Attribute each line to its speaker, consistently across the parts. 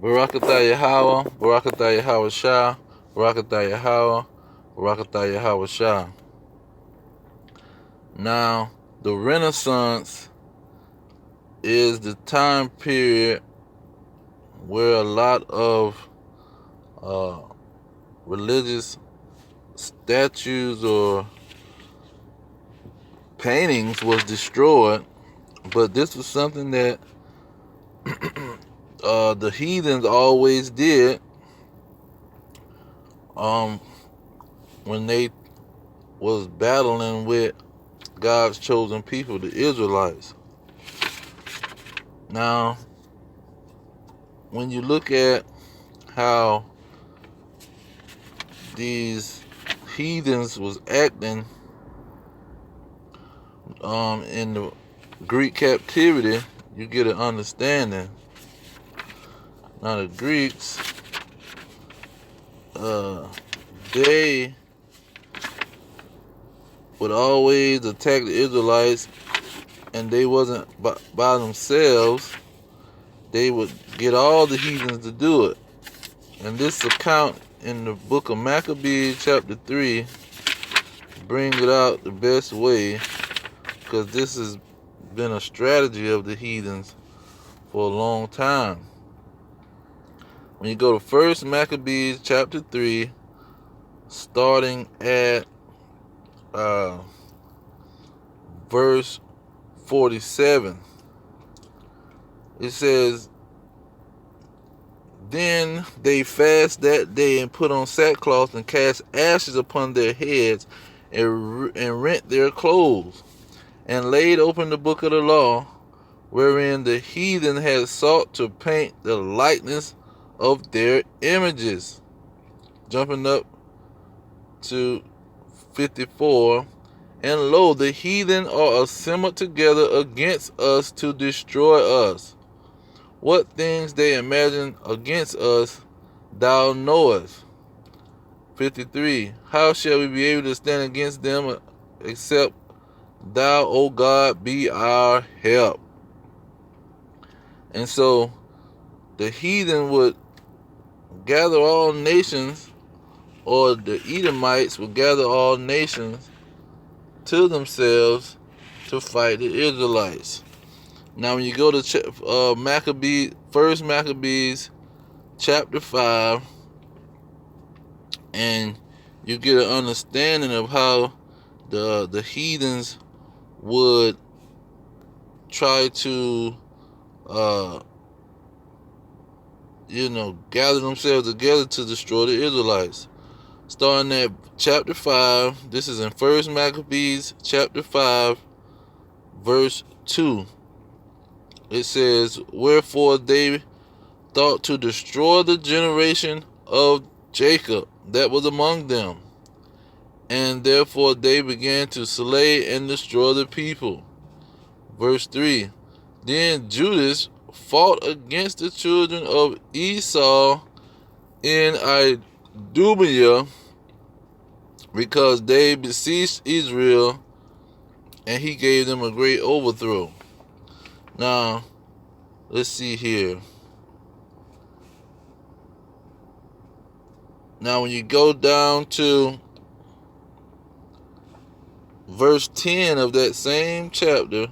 Speaker 1: Barakatah Yahawah, Barakatah YAHAWASHI, Barakatah Yahawah, Barakatah YAHAWASHI. Now, the Renaissance is the time period where a lot of religious statues or paintings was destroyed, but this was something that the heathens always did when they was battling with God's chosen people, the Israelites. Now, when you look at how these heathens was acting in the Greek captivity, you get an understanding. Now the Greeks, they would always attack the Israelites, and they wasn't by themselves. They would get all the heathens to do it. And this account in the book of Maccabees chapter 3 brings it out the best way, because this has been a strategy of the heathens for a long time. When you go to 1 Maccabees chapter 3, starting at verse 47, it says, "Then they fast that day and put on sackcloth and cast ashes upon their heads and rent their clothes, and laid open the book of the law, wherein the heathen had sought to paint the likeness of their images." Jumping up to 54, "And lo, the heathen are assembled together against us to destroy us. What things they imagine against us, thou knowest." 53, "How shall we be able to stand against them, except thou, O God, be our help?" And so the heathen would gather all nations, or the Edomites would gather all nations to themselves to fight the Israelites. Now, when you go to Maccabees, 1 Maccabees chapter 5, and you get an understanding of how the heathens would try to gather themselves together to destroy the Israelites. Starting at chapter 5, this is in 1 Maccabees chapter 5, verse 2. It says, "Wherefore they thought to destroy the generation of Jacob that was among them, and therefore they began to slay and destroy the people." Verse 3, "Then Judas fought against the children of Esau in Idumea, because they besieged Israel, and he gave them a great overthrow." Now, let's see here. Now, when you go down to verse 10 of that same chapter,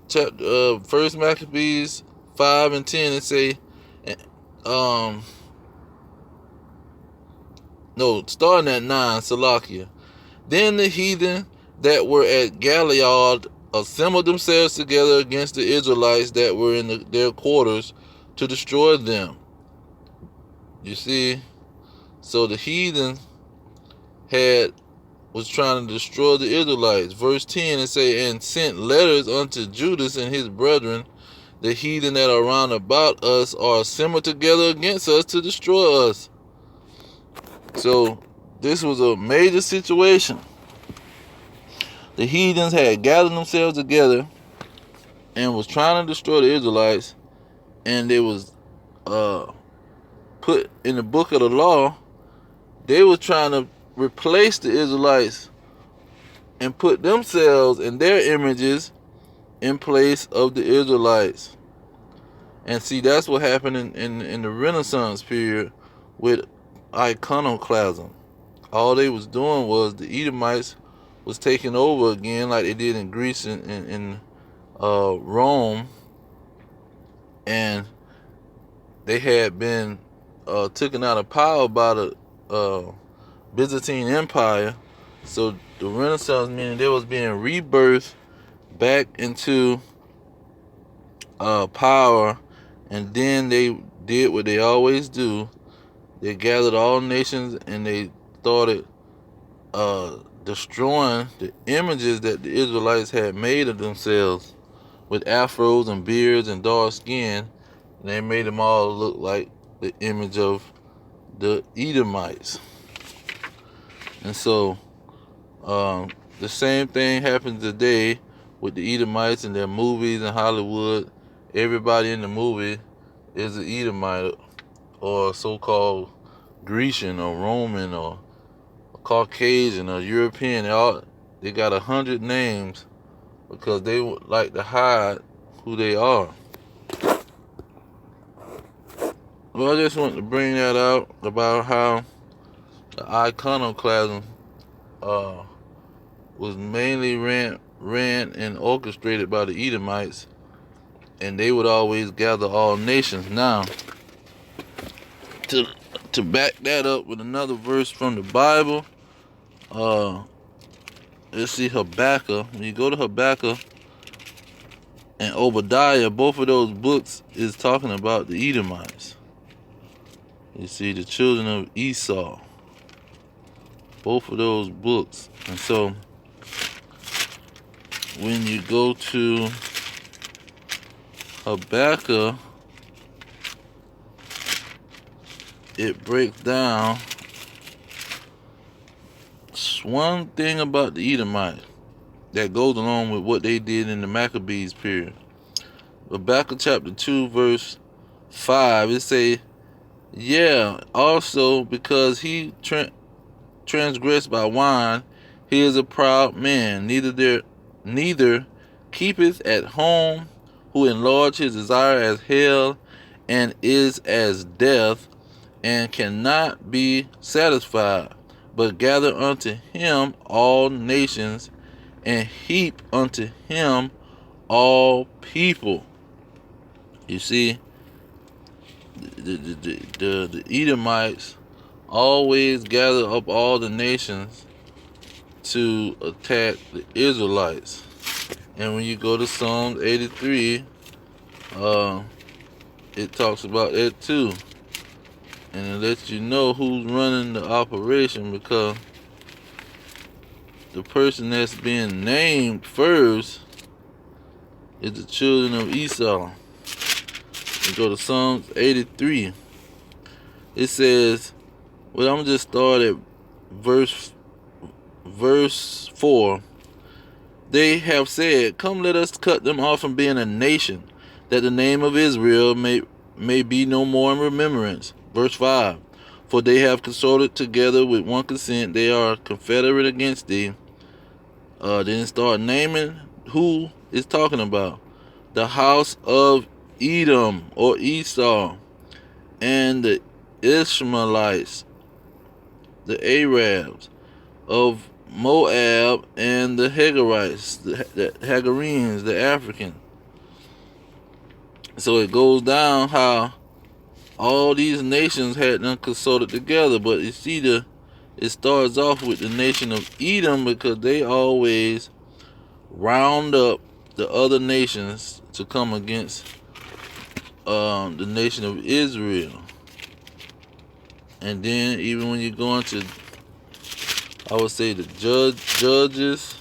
Speaker 1: 1 Maccabees 5 and 10, it say, starting at 9, Salakia. "Then the heathen that were at Galiad assembled themselves together against the Israelites that were in their quarters to destroy them." You see, so the heathen was trying to destroy the Israelites. Verse 10, it say, "And sent letters unto Judas and his brethren, the heathen that are round about us are assembled together against us to destroy us." So this was a major situation. The heathens had gathered themselves together and was trying to destroy the Israelites, and they was put in the book of the law. They were trying to replace the Israelites and put themselves and their images in place of the Israelites. And see, that's what happened in the Renaissance period with iconoclasm. All they was doing was the Edomites was taking over again, like they did in Greece and in Rome, and they had been taken out of power by the Byzantine Empire. So the Renaissance meaning they was being rebirthed back into power, and then they did what they always do. They gathered all nations and they started destroying the images that the Israelites had made of themselves with afros and beards and dark skin. And they made them all look like the image of the Edomites. And so the same thing happens today with the Edomites and their movies in Hollywood. Everybody in the movie is an Edomite or so-called Grecian or Roman or Caucasian or European. They got 100 names because they would like to hide who they are. Well, I just want to bring that out about how the iconoclasm was mainly ran and orchestrated by the Edomites, and they would always gather all nations. Now, to back that up with another verse from the Bible, let's see Habakkuk. When you go to Habakkuk and Obadiah, both of those books is talking about the Edomites. You see, the children of Esau. Both of those books. And so, when you go to Habakkuk, it breaks down one thing about the Edomites that goes along with what they did in the Maccabees period. Habakkuk chapter 2 verse 5, it say, yeah, also because he transgressed by wine, he is a proud man, neither keepeth at home, who enlarge his desire as hell, and is as death, and cannot be satisfied, but gather unto him all nations, and heap unto him all people. You see, the Edomites always gather up all the nations to attack the Israelites. And when you go to Psalms 83, it talks about that too. And it lets you know who's running the operation, because the person that's being named first is the children of Esau. You go to Psalms 83. It says, well, I'm just start at verse 4. They have said, come, let us cut them off from being a nation, that the name of Israel may be no more in remembrance. Verse 5. For they have consorted together with one consent, they are confederate against thee. Then start naming who is talking about. The house of Edom or Esau, and the Ishmaelites, the Arabs of Moab, and the Hagarites, the Hagarenes, the African. So it goes down how all these nations had them consulted together, but you see it starts off with the nation of Edom, because they always round up the other nations to come against the nation of Israel. And then even when you go into, I would say, the Judges,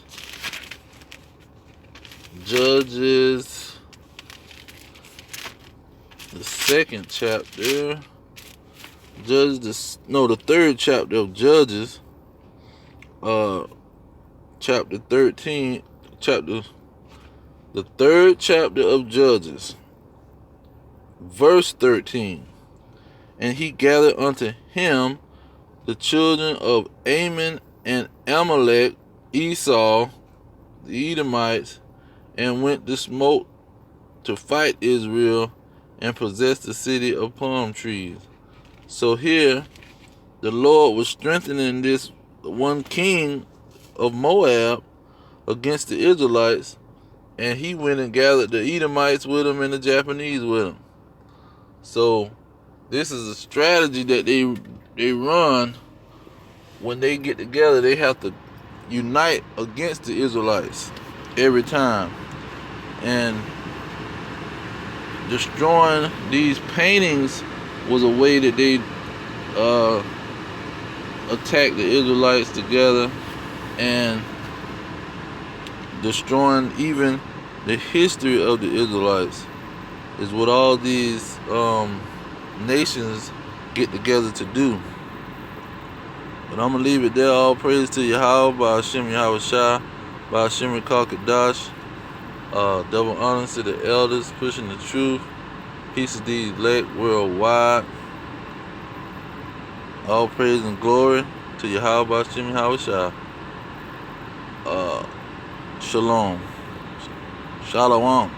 Speaker 1: the second chapter, the third chapter of Judges, chapter 13, the third chapter of Judges, verse 13. And he gathered unto him the children of Ammon and Amalek, Esau, the Edomites, and went to smote to fight Israel, and possess the city of palm trees. So here, the Lord was strengthening this one king of Moab against the Israelites, and he went and gathered the Edomites with him and the Japanese with him. So this is a strategy that they run when they get together. They have to unite against the Israelites every time. And destroying these paintings was a way that they attacked the Israelites together, and destroying even the history of the Israelites is what all these nations get together to do. But I'm going to leave it there. All praise to Yahawah, YAHAWASHI, Hashem Kakadash. Double honors to the elders pushing the truth. Peace of the elect worldwide. All praise and glory to Yahawah, Hashem YAHAWASHI. Shalom. Shalom.